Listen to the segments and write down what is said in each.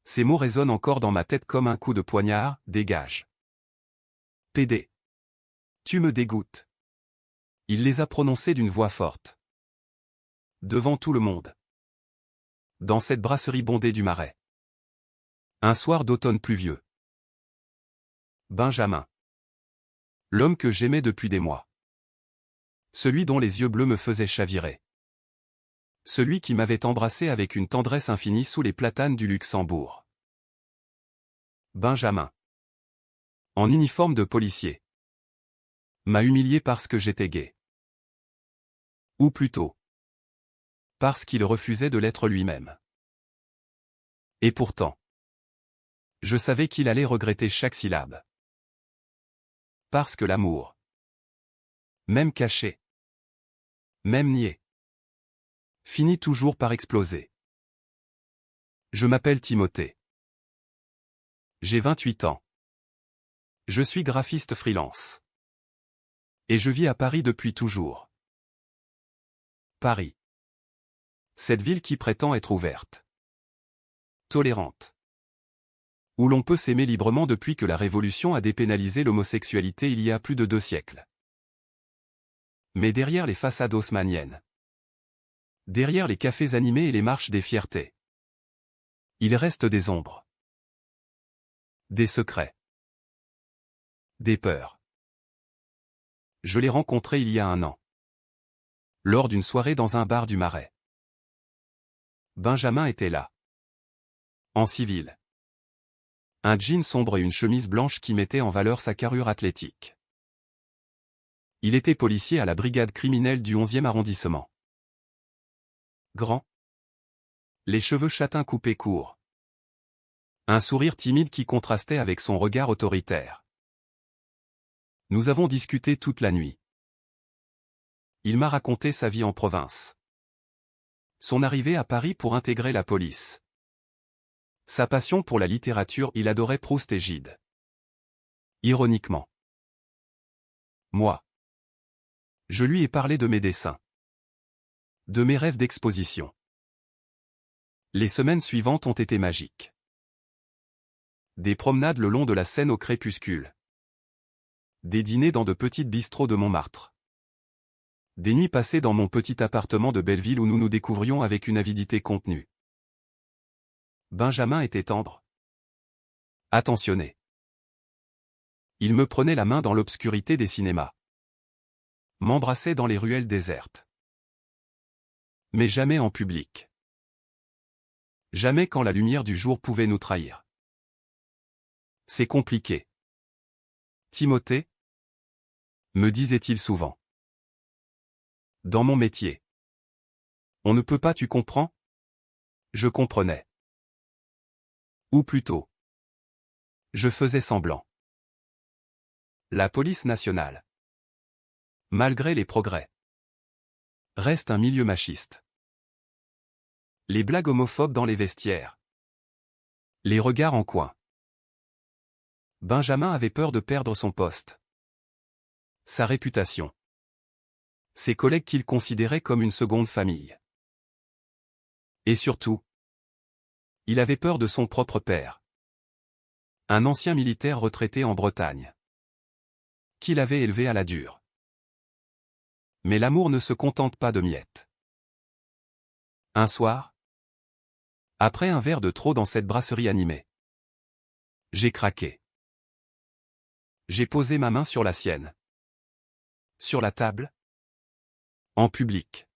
Ces mots résonnent encore dans ma tête comme un coup de poignard, dégage. PD. Tu me dégoûtes. Il les a prononcés d'une voix forte. Devant tout le monde. Dans cette brasserie bondée du Marais. Un soir d'automne pluvieux. Benjamin. L'homme que j'aimais depuis des mois. Celui dont les yeux bleus me faisaient chavirer. Celui qui m'avait embrassé avec une tendresse infinie sous les platanes du Luxembourg. Benjamin. En uniforme de policier. M'a humilié parce que j'étais gay. Ou plutôt. Parce qu'il refusait de l'être lui-même. Et pourtant. Je savais qu'il allait regretter chaque syllabe. Parce que l'amour. Même caché. Même nié. Finit toujours par exploser. Je m'appelle Timothée. J'ai 28 ans. Je suis graphiste freelance. Et je vis à Paris depuis toujours. Paris. Cette ville qui prétend être ouverte. Tolérante. Où l'on peut s'aimer librement depuis que la Révolution a dépénalisé l'homosexualité il y a plus de 2 siècles. Mais derrière les façades haussmanniennes. Derrière les cafés animés et les marches des fiertés. Il reste des ombres. Des secrets. Des peurs. Je l'ai rencontré il y a 1 an. Lors d'une soirée dans un bar du Marais. Benjamin était là. En civil. Un jean sombre et une chemise blanche qui mettaient en valeur sa carrure athlétique. Il était policier à la brigade criminelle du 11e arrondissement. Grand. Les cheveux châtains coupés courts. Un sourire timide qui contrastait avec son regard autoritaire. Nous avons discuté toute la nuit. Il m'a raconté sa vie en province. Son arrivée à Paris pour intégrer la police. Sa passion pour la littérature, il adorait Proust et Gide. Ironiquement. Moi. Je lui ai parlé de mes dessins. De mes rêves d'exposition. Les semaines suivantes ont été magiques. Des promenades le long de la Seine au crépuscule. Des dîners dans de petites bistrots de Montmartre. Des nuits passées dans mon petit appartement de Belleville où nous nous découvrions avec une avidité contenue. Benjamin était tendre. Attentionné. Il me prenait la main dans l'obscurité des cinémas. M'embrassait dans les ruelles désertes. Mais jamais en public. Jamais quand la lumière du jour pouvait nous trahir. C'est compliqué. Timothée, me disait-il souvent. Dans mon métier. On ne peut pas, tu comprends? Je comprenais. Ou plutôt. Je faisais semblant. La police nationale. Malgré les progrès. Reste un milieu machiste. Les blagues homophobes dans les vestiaires. Les regards en coin. Benjamin avait peur de perdre son poste. Sa réputation. Ses collègues qu'il considérait comme une seconde famille. Et surtout, il avait peur de son propre père. Un ancien militaire retraité en Bretagne. Qu'il avait élevé à la dure. Mais l'amour ne se contente pas de miettes. Un soir, après un verre de trop dans cette brasserie animée, j'ai craqué. J'ai posé ma main sur la sienne. Sur la table. En public.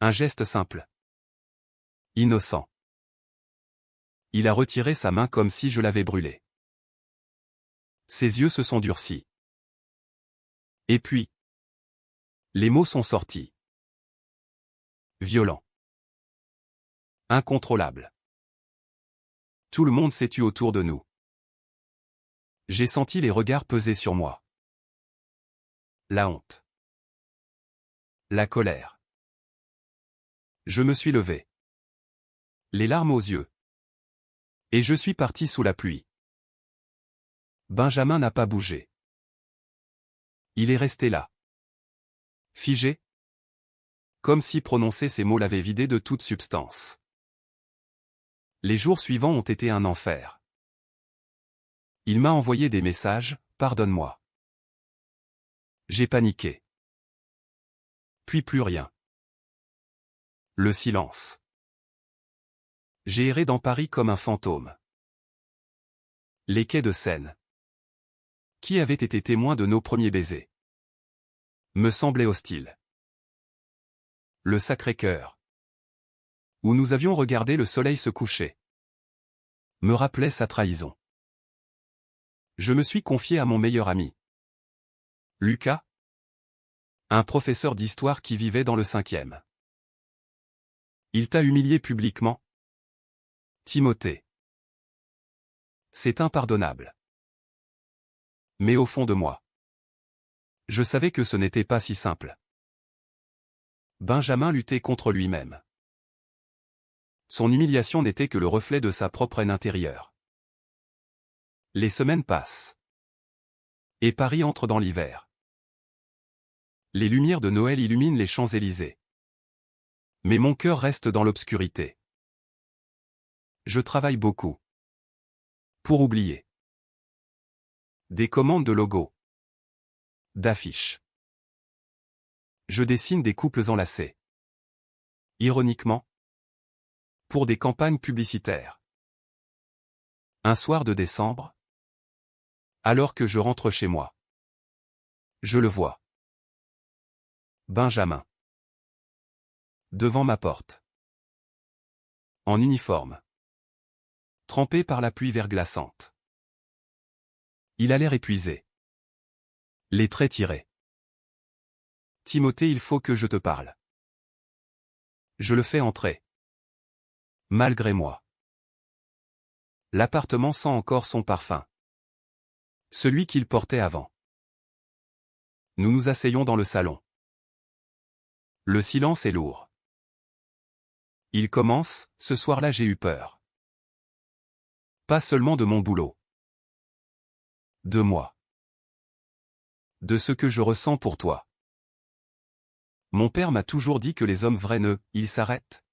Un geste simple. Innocent. Il a retiré sa main comme si je l'avais brûlé. Ses yeux se sont durcis. Et puis, les mots sont sortis. Violent. Incontrôlable. Tout le monde s'est tu autour de nous. J'ai senti les regards peser sur moi. La honte. La colère. Je me suis levé. Les larmes aux yeux. Et je suis parti sous la pluie. Benjamin n'a pas bougé. Il est resté là. Figé. Comme si prononcer ces mots l'avait vidé de toute substance. Les jours suivants ont été un enfer. Il m'a envoyé des messages, pardonne-moi. J'ai paniqué. Puis plus rien. Le silence. J'ai erré dans Paris comme un fantôme. Les quais de Seine, qui avait été témoin de nos premiers baisers, me semblaient hostiles. Le Sacré-Cœur, où nous avions regardé le soleil se coucher, me rappelait sa trahison. Je me suis confié à mon meilleur ami, Lucas, un professeur d'histoire qui vivait dans le 5e. Il t'a humilié publiquement, Timothée. C'est impardonnable. Mais au fond de moi, je savais que ce n'était pas si simple. Benjamin luttait contre lui-même. Son humiliation n'était que le reflet de sa propre haine intérieure. Les semaines passent. Et Paris entre dans l'hiver. Les lumières de Noël illuminent les Champs-Élysées. Mais mon cœur reste dans l'obscurité. Je travaille beaucoup. Pour oublier. Des commandes de logos. D'affiches. Je dessine des couples enlacés. Ironiquement. Pour des campagnes publicitaires. Un soir de décembre. Alors que je rentre chez moi. Je le vois. Benjamin. Devant ma porte. En uniforme. Trempé par la pluie verglaçante. Il a l'air épuisé. Les traits tirés. Timothée, il faut que je te parle. Je le fais entrer. Malgré moi. L'appartement sent encore son parfum. Celui qu'il portait avant. Nous nous asseyons dans le salon. Le silence est lourd. Il commence, ce soir-là j'ai eu peur. Pas seulement de mon boulot. De moi. De ce que je ressens pour toi. Mon père m'a toujours dit que les hommes vrais ils s'arrêtent.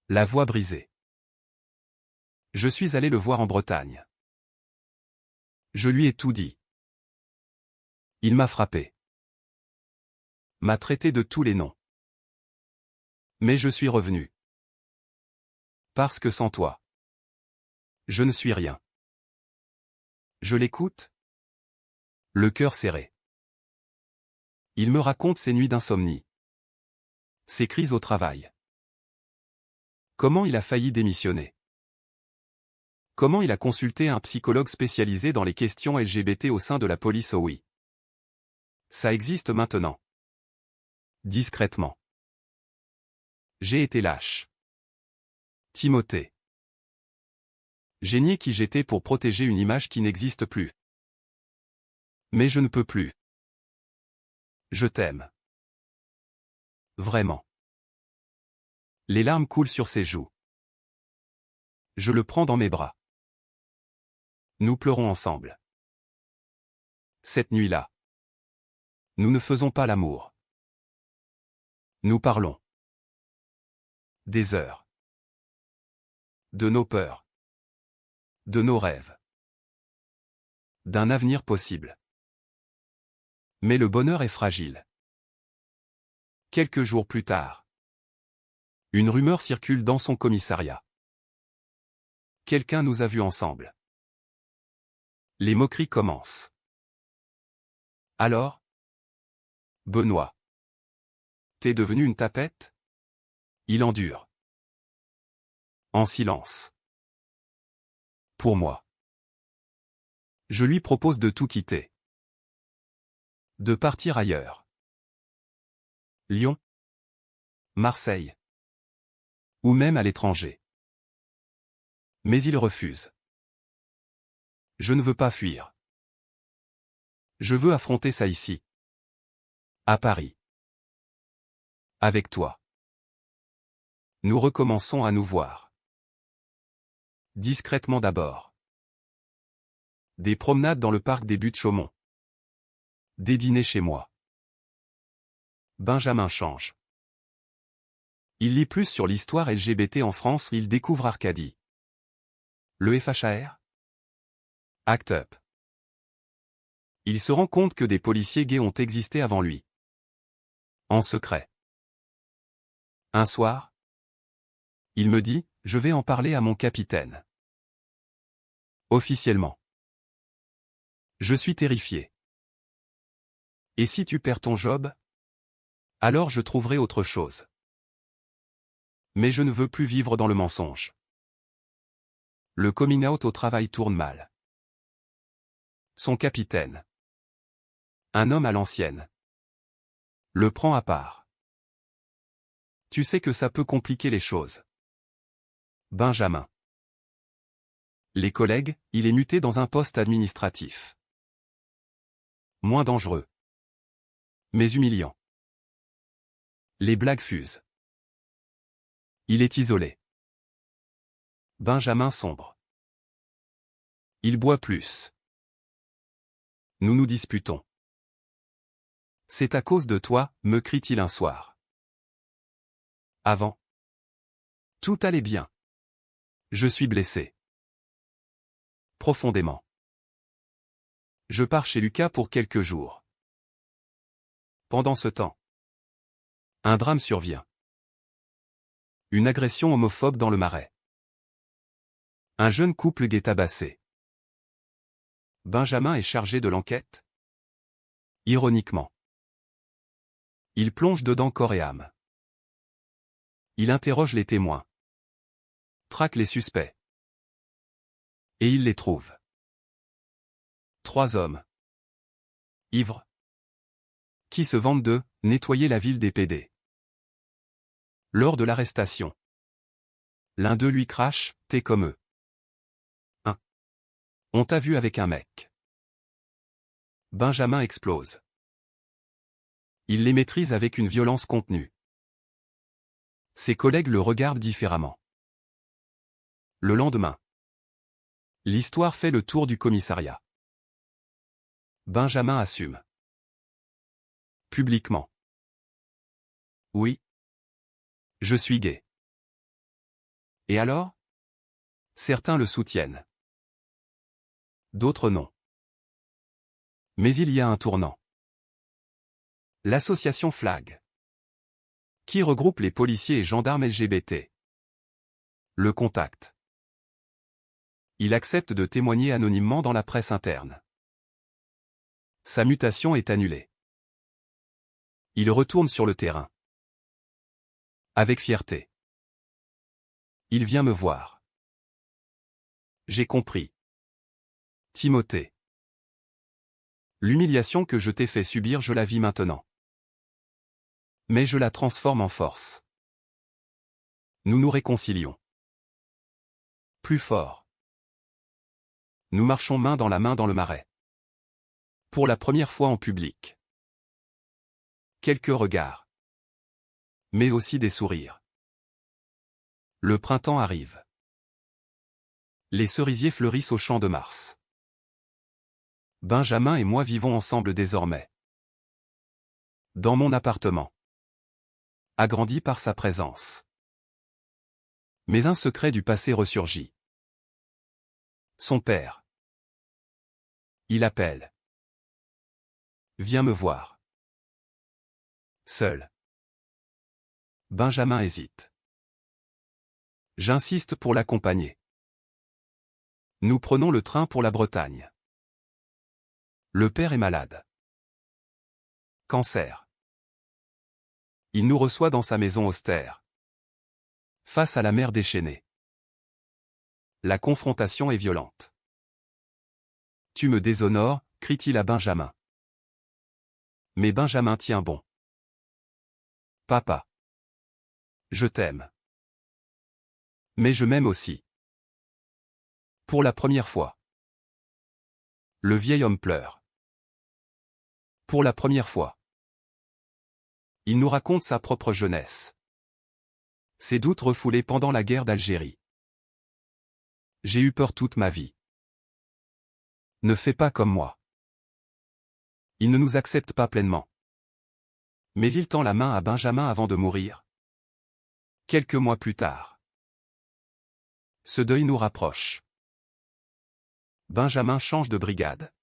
La voix brisée. Je suis allé le voir en Bretagne. Je lui ai tout dit. Il m'a frappé. M'a traité de tous les noms. Mais je suis revenu. Parce que sans toi, je ne suis rien. Je l'écoute. Le cœur serré. Il me raconte ses nuits d'insomnie. Ses crises au travail. Comment il a failli démissionner. Comment il a consulté un psychologue spécialisé dans les questions LGBT au sein de la police OI. Ça existe maintenant. Discrètement. J'ai été lâche. Timothée. J'ai nié qui j'étais pour protéger une image qui n'existe plus. Mais je ne peux plus. Je t'aime. Vraiment. Les larmes coulent sur ses joues. Je le prends dans mes bras. Nous pleurons ensemble. Cette nuit-là. Nous ne faisons pas l'amour. Nous parlons. Des heures. De nos peurs. De nos rêves. D'un avenir possible. Mais le bonheur est fragile. Quelques jours plus tard. Une rumeur circule dans son commissariat. Quelqu'un nous a vus ensemble. Les moqueries commencent. Alors? Benoît. T'es devenu une tapette? Il endure. En silence. Pour moi. Je lui propose de tout quitter. De partir ailleurs. Lyon. Marseille. Ou même à l'étranger. Mais il refuse. Je ne veux pas fuir. Je veux affronter ça ici. À Paris. Avec toi. Nous recommençons à nous voir. Discrètement d'abord. Des promenades dans le parc des Buttes-Chaumont. Des dîners chez moi. Benjamin change. Il lit plus sur l'histoire LGBT en France, il découvre Arcadie. Le FHAR? Act Up. Il se rend compte que des policiers gays ont existé avant lui. En secret. Un soir, il me dit, je vais en parler à mon capitaine. Officiellement. Je suis terrifié. Et si tu perds ton job? Alors je trouverai autre chose. Mais je ne veux plus vivre dans le mensonge. Le coming out au travail tourne mal. Son capitaine, un homme à l'ancienne, le prend à part. Tu sais que ça peut compliquer les choses. Benjamin. Les collègues, il est muté dans un poste administratif. Moins dangereux. Mais humiliant. Les blagues fusent. Il est isolé. Benjamin sombre. Il boit plus. Nous nous disputons. C'est à cause de toi, me crie-t-il un soir. Avant. Tout allait bien. Je suis blessé. Profondément. Je pars chez Lucas pour quelques jours. Pendant ce temps, un drame survient. Une agression homophobe dans le Marais. Un jeune couple gay tabassé. Benjamin est chargé de l'enquête. Ironiquement. Il plonge dedans corps et âme. Il interroge les témoins. Traque les suspects. Et il les trouve. 3 hommes. Ivres. Qui se vantent de nettoyer la ville des PD. Lors de l'arrestation. L'un d'eux lui crache, t'es comme eux. 1. On t'a vu avec un mec. Benjamin explose. Il les maîtrise avec une violence contenue. Ses collègues le regardent différemment. Le lendemain. L'histoire fait le tour du commissariat. Benjamin assume. Publiquement. Oui. Je suis gay. Et alors? Certains le soutiennent. D'autres non. Mais il y a un tournant. L'association Flag, qui regroupe les policiers et gendarmes LGBT, le contacte. Il accepte de témoigner anonymement dans la presse interne. Sa mutation est annulée. Il retourne sur le terrain. Avec fierté. Il vient me voir. J'ai compris. Timothée. L'humiliation que je t'ai fait subir, je la vis maintenant. Mais je la transforme en force. Nous nous réconcilions. Plus fort. Nous marchons main dans la main dans le Marais. Pour la première fois en public. Quelques regards. Mais aussi des sourires. Le printemps arrive. Les cerisiers fleurissent au champ de Mars. Benjamin et moi vivons ensemble désormais. Dans mon appartement. Agrandi par sa présence. Mais un secret du passé ressurgit. Son père. Il appelle. Viens me voir. Seul. Benjamin hésite. J'insiste pour l'accompagner. Nous prenons le train pour la Bretagne. Le père est malade. Cancer. Il nous reçoit dans sa maison austère. Face à la mer déchaînée. La confrontation est violente. Tu me déshonores, crie-t-il à Benjamin. Mais Benjamin tient bon. Papa. Je t'aime. Mais je m'aime aussi. Pour la première fois. Le vieil homme pleure. Pour la première fois. Il nous raconte sa propre jeunesse. Ses doutes refoulés pendant la guerre d'Algérie. J'ai eu peur toute ma vie. Ne fais pas comme moi. Il ne nous accepte pas pleinement. Mais il tend la main à Benjamin avant de mourir. Quelques mois plus tard. Ce deuil nous rapproche. Benjamin change de brigade.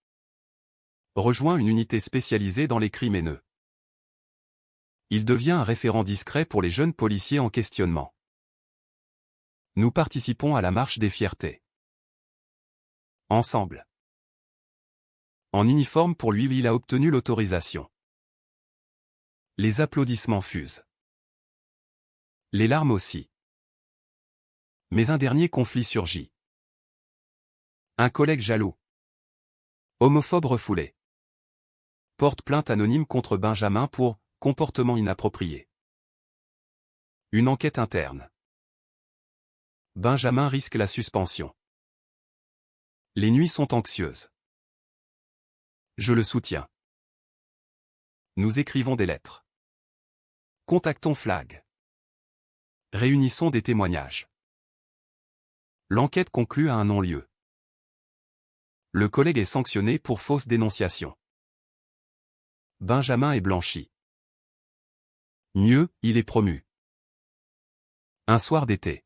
Rejoint une unité spécialisée dans les crimes haineux. Il devient un référent discret pour les jeunes policiers en questionnement. Nous participons à la marche des fiertés. Ensemble. En uniforme pour lui, il a obtenu l'autorisation. Les applaudissements fusent. Les larmes aussi. Mais un dernier conflit surgit. Un collègue jaloux. Homophobe refoulé. Porte plainte anonyme contre Benjamin pour comportement inapproprié. Une enquête interne. Benjamin risque la suspension. Les nuits sont anxieuses. Je le soutiens. Nous écrivons des lettres. Contactons Flag. Réunissons des témoignages. L'enquête conclut à un non-lieu. Le collègue est sanctionné pour fausse dénonciation. Benjamin est blanchi. Mieux, il est promu. Un soir d'été.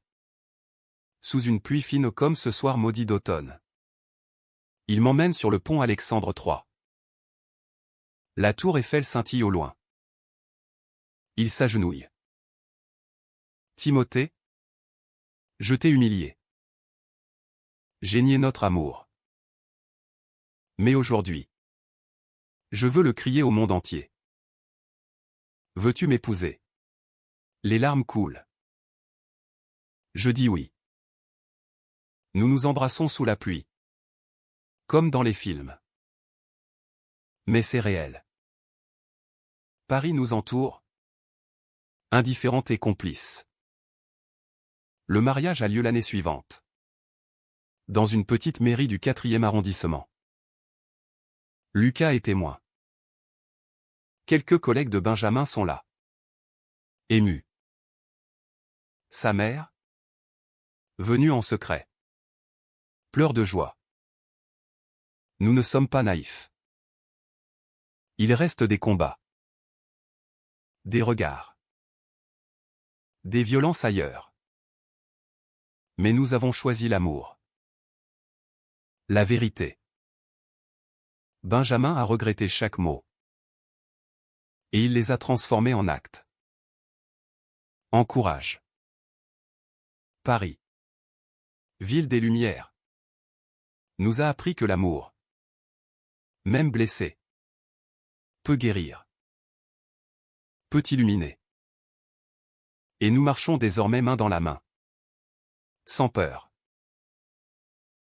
Sous une pluie fine comme ce soir maudit d'automne. Il m'emmène sur le pont Alexandre III. La tour Eiffel scintille au loin. Il s'agenouille. Timothée, je t'ai humilié. J'ai nié notre amour. Mais aujourd'hui, je veux le crier au monde entier. Veux-tu m'épouser? Les larmes coulent. Je dis oui. Nous nous embrassons sous la pluie. Comme dans les films. Mais c'est réel. Paris nous entoure. Indifférente et complice. Le mariage a lieu l'année suivante. Dans une petite mairie du 4e arrondissement. Lucas est témoin. Quelques collègues de Benjamin sont là. Émus. Sa mère, venue en secret, pleure de joie. Nous ne sommes pas naïfs. Il reste des combats. Des regards. Des violences ailleurs. Mais nous avons choisi l'amour. La vérité. Benjamin a regretté chaque mot. Et il les a transformés en actes. En courage. Paris. Ville des Lumières. Nous a appris que l'amour, même blessé, peut guérir. Peut illuminer. Et nous marchons désormais main dans la main. Sans peur.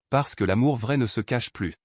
Parce que l'amour vrai ne se cache plus.